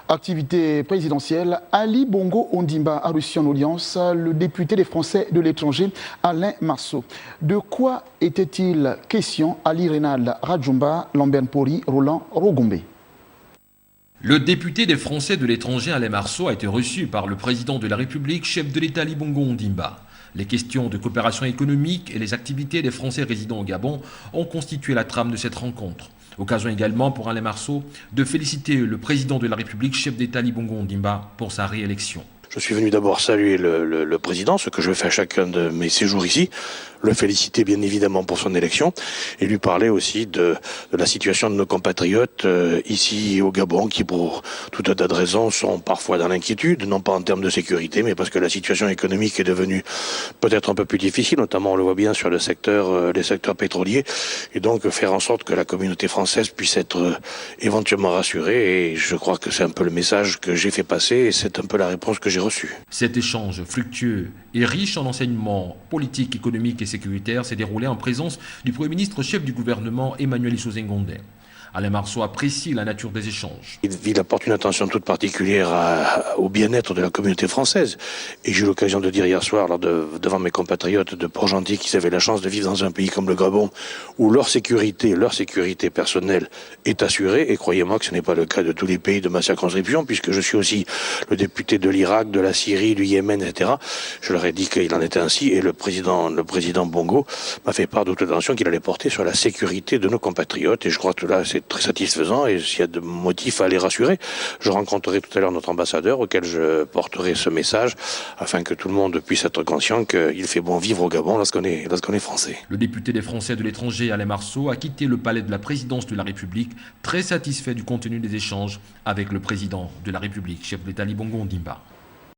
Activité présidentielle, Ali Bongo Ondimba a reçu en audience le député des Français de l'étranger, Alain Marceau. De quoi était-il question? Ali Reynald Radjoumba, Lambert Pori, Roland Rogombe. Le député des Français de l'étranger, Alain Marceau, a été reçu par le président de la République, chef de l'État Ali Bongo Ondimba. Les questions de coopération économique et les activités des Français résidant au Gabon ont constitué la trame de cette rencontre. Occasion également pour Alain Marceau de féliciter le président de la République, chef d'État Ali Bongo Ondimba, pour sa réélection. Je suis venu d'abord saluer le président, ce que je fais à chacun de mes séjours ici, le féliciter bien évidemment pour son élection et lui parler aussi de la situation de nos compatriotes ici au Gabon qui pour tout un tas de raisons sont parfois dans l'inquiétude, non pas en termes de sécurité mais parce que la situation économique est devenue peut-être un peu plus difficile, notamment on le voit bien sur les secteurs pétroliers et donc faire en sorte que la communauté française puisse être éventuellement rassurée et je crois que c'est un peu le message que j'ai fait passer et c'est un peu la réponse que j'ai reçue. Cet échange fructueux et riche en enseignements politiques, économiques et sécuritaires s'est déroulé en présence du Premier ministre chef du gouvernement Emmanuel Iso Zengondé. Alain Marceau apprécie la nature des échanges. Il apporte une attention toute particulière au bien-être de la communauté française. Et j'ai eu l'occasion de dire hier soir, devant mes compatriotes de Port-Gentil, qu'ils avaient la chance de vivre dans un pays comme le Gabon, où leur sécurité personnelle est assurée. Et croyez-moi que ce n'est pas le cas de tous les pays de ma circonscription, puisque je suis aussi le député de l'Irak, de la Syrie, du Yémen, etc. Je leur ai dit qu'il en était ainsi. Et le président Bongo m'a fait part de toute attention qu'il allait porter sur la sécurité de nos compatriotes. Et je crois que là, c'est très satisfaisant et s'il y a de motifs à les rassurer, je rencontrerai tout à l'heure notre ambassadeur auquel je porterai ce message afin que tout le monde puisse être conscient qu'il fait bon vivre au Gabon lorsqu'on est français. Le député des Français de l'étranger, Alain Marceau, a quitté le palais de la présidence de la République très satisfait du contenu des échanges avec le président de la République, chef d'État Ali Bongo Ondimba.